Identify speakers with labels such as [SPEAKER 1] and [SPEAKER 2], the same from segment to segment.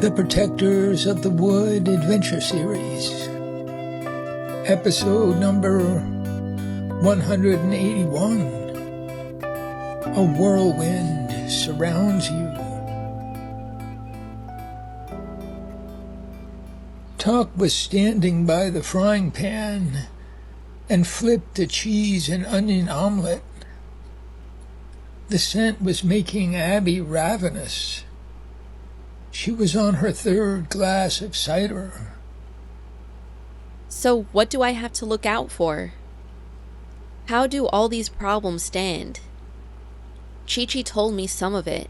[SPEAKER 1] The Protectors of the Wood Adventure Series, episode number 181, A Whirlwind Surrounds You. Tuck was standing by the frying pan and flipped a cheese and onion omelet. The scent was making Abby ravenous. She was on her third glass of cider.
[SPEAKER 2] So what do I have to look out for? How do all these problems stand? Chi-Chi told me some of it.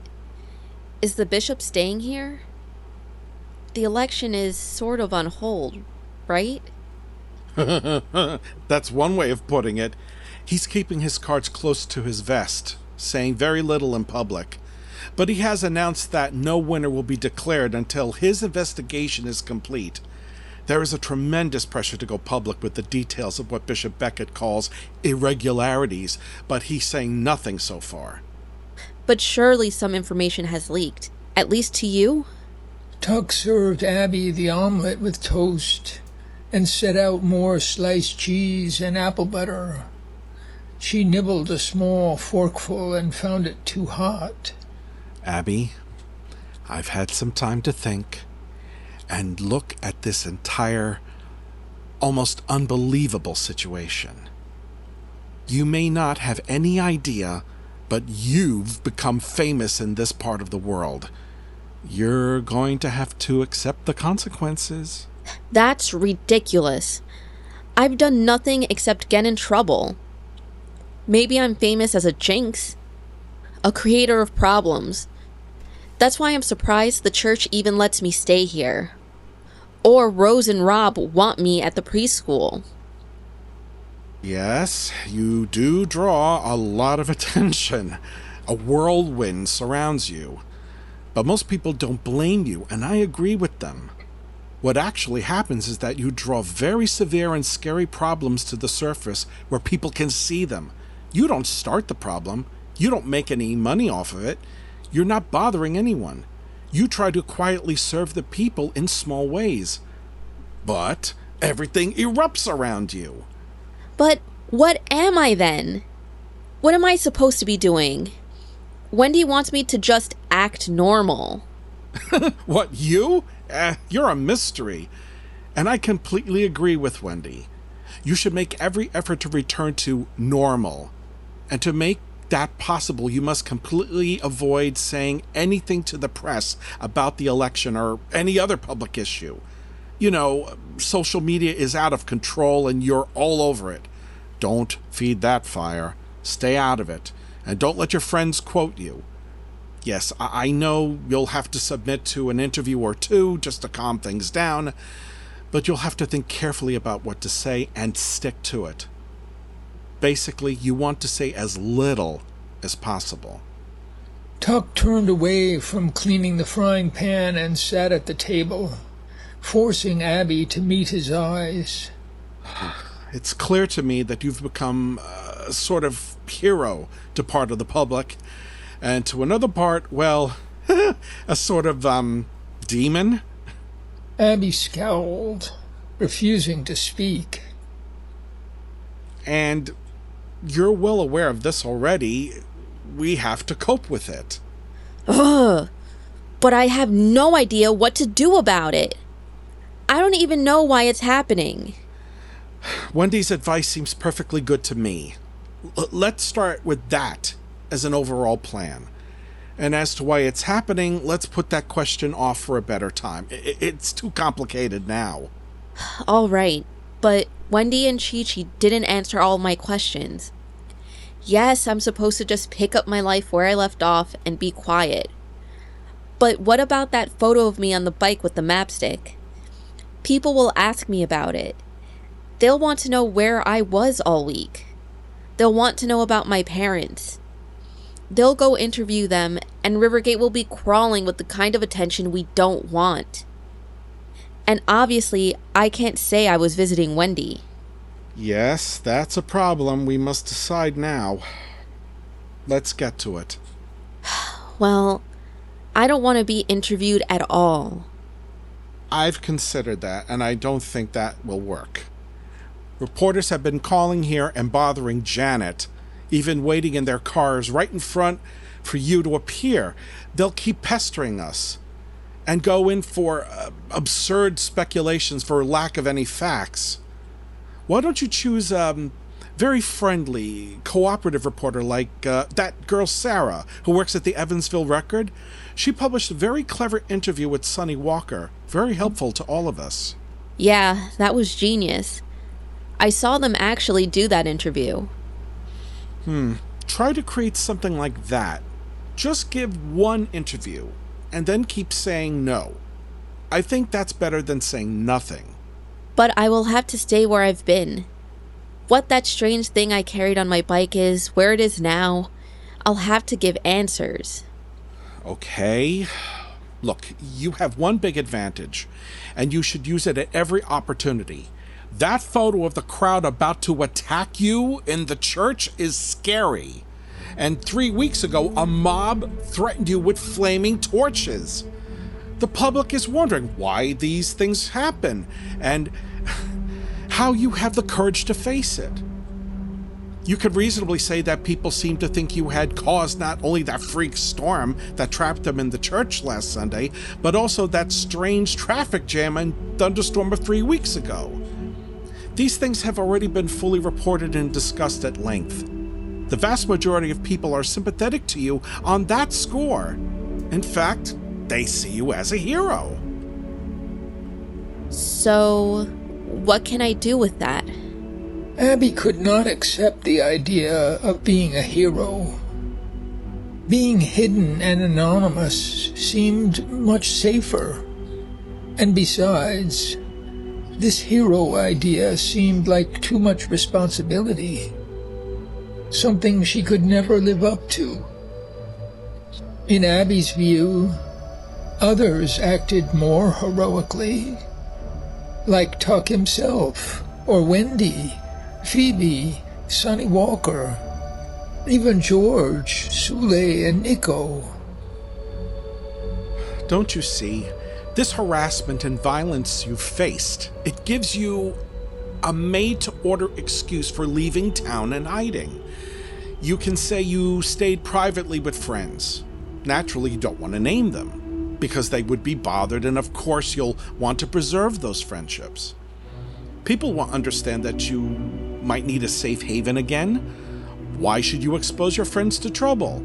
[SPEAKER 2] Is the bishop staying here? The election is sort of on hold, right?
[SPEAKER 3] That's one way of putting it. He's keeping his cards close to his vest, saying very little in public. But he has announced that no winner will be declared until his investigation is complete. There is a tremendous pressure to go public with the details of what Bishop Beckett calls irregularities, but he's saying nothing so far.
[SPEAKER 2] But surely some information has leaked, at least to you?
[SPEAKER 1] Tuck served Abby the omelet with toast and set out more sliced cheese and apple butter. She nibbled a small forkful and found it too hot.
[SPEAKER 3] Abby, I've had some time to think and look at this entire, almost unbelievable situation. You may not have any idea, but you've become famous in this part of the world. You're going to have to accept the consequences.
[SPEAKER 2] That's ridiculous. I've done nothing except get in trouble. Maybe I'm famous as a jinx, a creator of problems. That's why I'm surprised the church even lets me stay here. Or Rose and Rob want me at the preschool.
[SPEAKER 3] Yes, you do draw a lot of attention. A whirlwind surrounds you. But most people don't blame you, and I agree with them. What actually happens is that you draw very severe and scary problems to the surface where people can see them. You don't start the problem. You don't make any money off of it. You're not bothering anyone. You try to quietly serve the people in small ways. But everything erupts around you.
[SPEAKER 2] But what am I then? What am I supposed to be doing? Wendy wants me to just act normal.
[SPEAKER 3] What, you? You're a mystery. And I completely agree with Wendy. You should make every effort to return to normal. And to make that possible, you must completely avoid saying anything to the press about the election or any other public issue. You know, social media is out of control and you're all over it. Don't feed that fire. Stay out of it. And don't let your friends quote you. Yes, I know you'll have to submit to an interview or two just to calm things down, but you'll have to think carefully about what to say and stick to it. Basically, you want to say as little as possible.
[SPEAKER 1] Tuck turned away from cleaning the frying pan and sat at the table, forcing Abby to meet his eyes.
[SPEAKER 3] It's clear to me that you've become a sort of hero to part of the public, and to another part, well, a sort of, demon?
[SPEAKER 1] Abby scowled, refusing to speak.
[SPEAKER 3] And you're well aware of this already. We have to cope with it.
[SPEAKER 2] Ugh, but I have no idea what to do about it. I don't even know why it's happening.
[SPEAKER 3] Wendy's advice seems perfectly good to me. Let's start with that as an overall plan. And as to why it's happening, let's put that question off for a better time. It's too complicated now.
[SPEAKER 2] All right, but Wendy and Chi-Chi didn't answer all my questions. Yes, I'm supposed to just pick up my life where I left off and be quiet. But what about that photo of me on the bike with the mapstick? People will ask me about it. They'll want to know where I was all week. They'll want to know about my parents. They'll go interview them, and Rivergate will be crawling with the kind of attention we don't want. And obviously, I can't say I was visiting Wendy.
[SPEAKER 3] Yes, that's a problem we must decide now. Let's get to it.
[SPEAKER 2] Well, I don't want to be interviewed at all.
[SPEAKER 3] I've considered that, and I don't think that will work. Reporters have been calling here and bothering Janet, even waiting in their cars right in front for you to appear. They'll keep pestering us and go in for absurd speculations for lack of any facts. Why don't you choose a very friendly, cooperative reporter like that girl Sarah, who works at the Evansville Record? She published a very clever interview with Sonny Walker, very helpful to all of us.
[SPEAKER 2] Yeah, that was genius. I saw them actually do that interview.
[SPEAKER 3] Try to create something like that. Just give one interview, and then keep saying no. I think that's better than saying nothing.
[SPEAKER 2] But I will have to stay where I've been. What that strange thing I carried on my bike is, where it is now, I'll have to give answers.
[SPEAKER 3] Okay. Look, you have one big advantage, and you should use it at every opportunity. That photo of the crowd about to attack you in the church is scary. And 3 weeks ago, a mob threatened you with flaming torches. The public is wondering why these things happen and how you have the courage to face it. You could reasonably say that people seem to think you had caused not only that freak storm that trapped them in the church last Sunday, but also that strange traffic jam and thunderstorm of 3 weeks ago. These things have already been fully reported and discussed at length. The vast majority of people are sympathetic to you on that score. In fact, they see you as a hero.
[SPEAKER 2] So, what can I do with that?
[SPEAKER 1] Abby could not accept the idea of being a hero. Being hidden and anonymous seemed much safer. And besides, this hero idea seemed like too much responsibility. Something she could never live up to. In Abby's view, others acted more heroically, like Tuck himself, or Wendy, Phoebe, Sonny Walker, even George, Sule, and Nico.
[SPEAKER 3] Don't you see? This harassment and violence you've faced, it gives you a made-to-order excuse for leaving town and hiding. You can say you stayed privately with friends. Naturally, you don't want to name them, because they would be bothered, and of course you'll want to preserve those friendships. People will understand that you might need a safe haven again. Why should you expose your friends to trouble?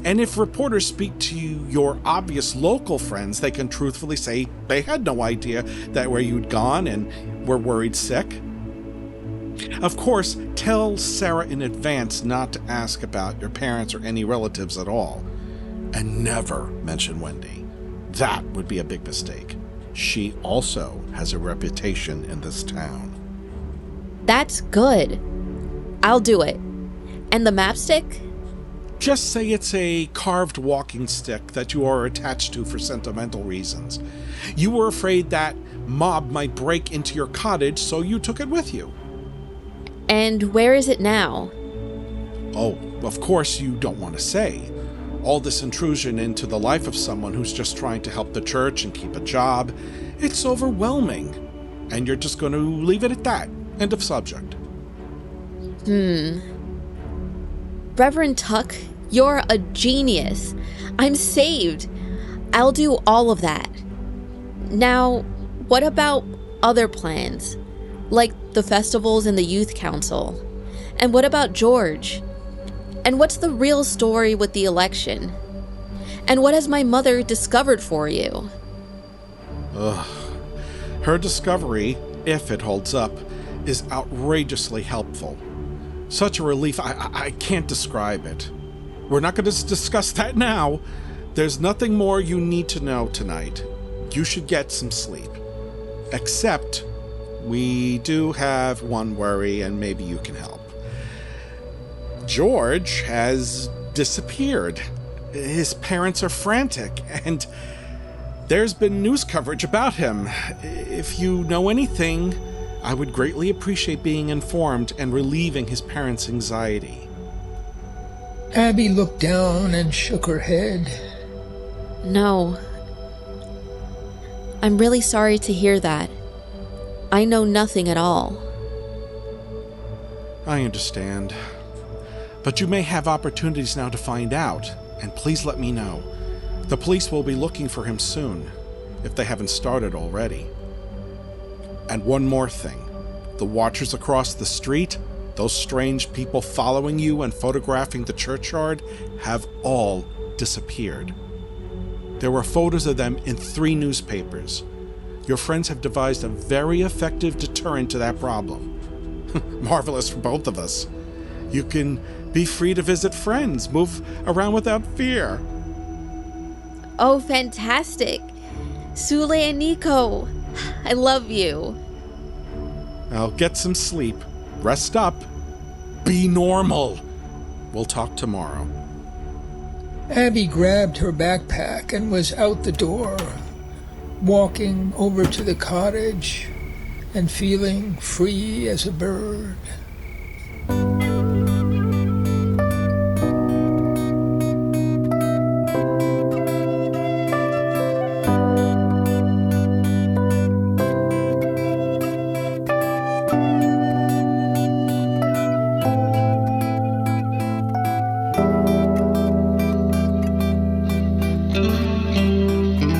[SPEAKER 3] And if reporters speak to your obvious local friends, they can truthfully say they had no idea that where you'd gone and were worried sick. Of course, tell Sarah in advance not to ask about your parents or any relatives at all. And never mention Wendy. That would be a big mistake. She also has a reputation in this town.
[SPEAKER 2] That's good. I'll do it. And the mapstick?
[SPEAKER 3] Just say it's a carved walking stick that you are attached to for sentimental reasons. You were afraid that mob might break into your cottage, so you took it with you.
[SPEAKER 2] And where is it now?
[SPEAKER 3] Oh, of course you don't want to say. All this intrusion into the life of someone who's just trying to help the church and keep a job, it's overwhelming. And you're just going to leave it at that. End of subject.
[SPEAKER 2] Reverend Tuck, you're a genius. I'm saved. I'll do all of that. Now, what about other plans? Like the festivals and the youth council? And what about George? And what's the real story with the election? And what has my mother discovered for you?
[SPEAKER 3] Her discovery, if it holds up, is outrageously helpful. Such a relief, I can't describe it. We're not going to discuss that now. There's nothing more you need to know tonight. You should get some sleep. Except, we do have one worry, and maybe you can help. George has disappeared. His parents are frantic, and there's been news coverage about him. If you know anything, I would greatly appreciate being informed and relieving his parents' anxiety.
[SPEAKER 1] Abby looked down and shook her head.
[SPEAKER 2] No. I'm really sorry to hear that. I know nothing at all.
[SPEAKER 3] I understand. But you may have opportunities now to find out, and please let me know. The police will be looking for him soon, if they haven't started already. And one more thing. The watchers across the street, those strange people following you and photographing the churchyard, have all disappeared. There were photos of them in 3 newspapers. Your friends have devised a very effective deterrent to that problem. Marvelous for both of us. You can be free to visit friends, move around without fear.
[SPEAKER 2] Oh, fantastic. Sule and Nico, I love you.
[SPEAKER 3] Now get some sleep. Rest up. Be normal. We'll talk tomorrow.
[SPEAKER 1] Abby grabbed her backpack and was out the door, walking over to the cottage and feeling free as a bird.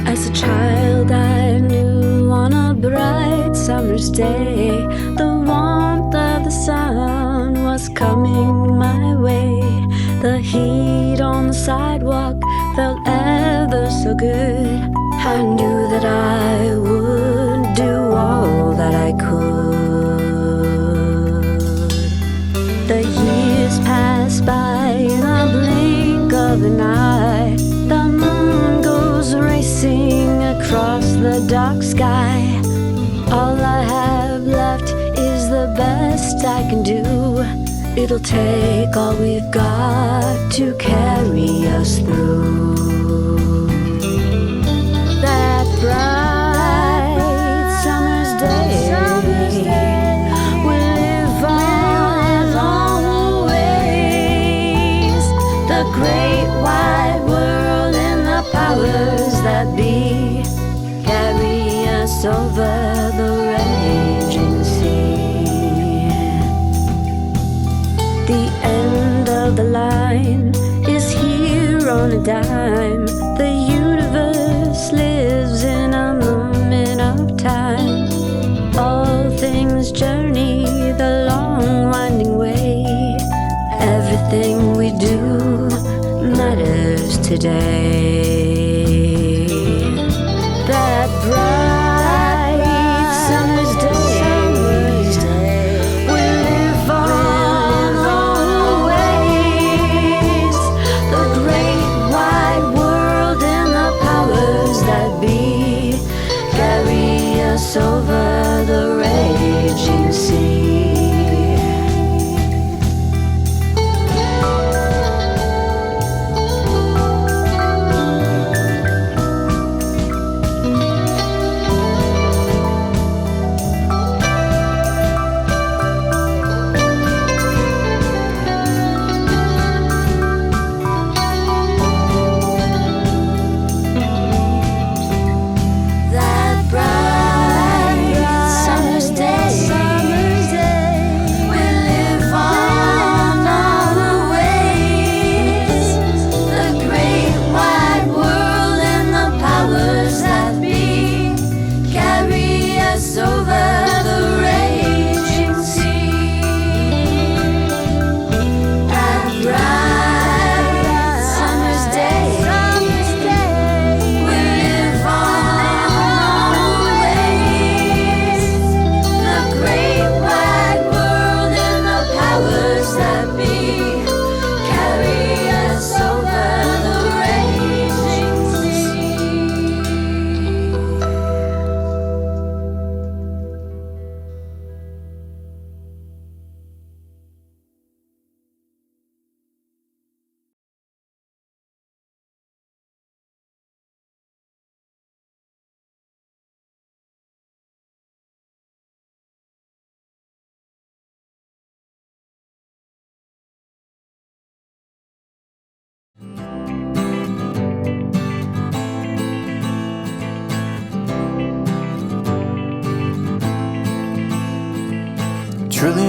[SPEAKER 4] As a child I knew on a bright summer's day, the warmth of the sun was coming my way. The heat on the sidewalk felt ever so good. I knew that I would do all that I could. The years passed by in a blink of an eye. The moon goes racing across the dark sky. All I have left is the best I can do. It'll take all we've got to carry us through. That bright summer's day will live on always. The great wide world and the powers that be carry us over the raging sea. The end of the line is here on a dime. The universe lives in a moment of time. All things journey the long winding way. Everything we do matters today. That bright summer's day will live on always. The great wide world and the powers that be carry us over the raging sea.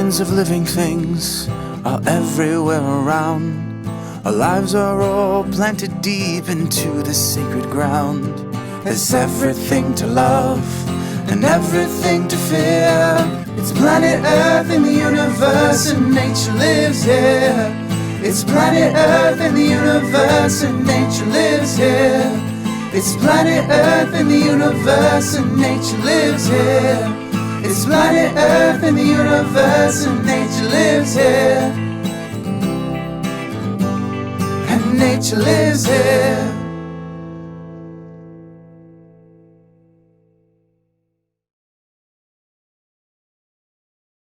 [SPEAKER 5] Billions of living things are everywhere around. Our lives are all planted deep into the sacred ground. There's everything to love and everything to fear. It's planet Earth in the universe and nature lives here. It's planet Earth in the universe and nature lives here. It's planet Earth in the universe and nature lives here. It's planet Earth in the universe and nature lives here. And nature lives here.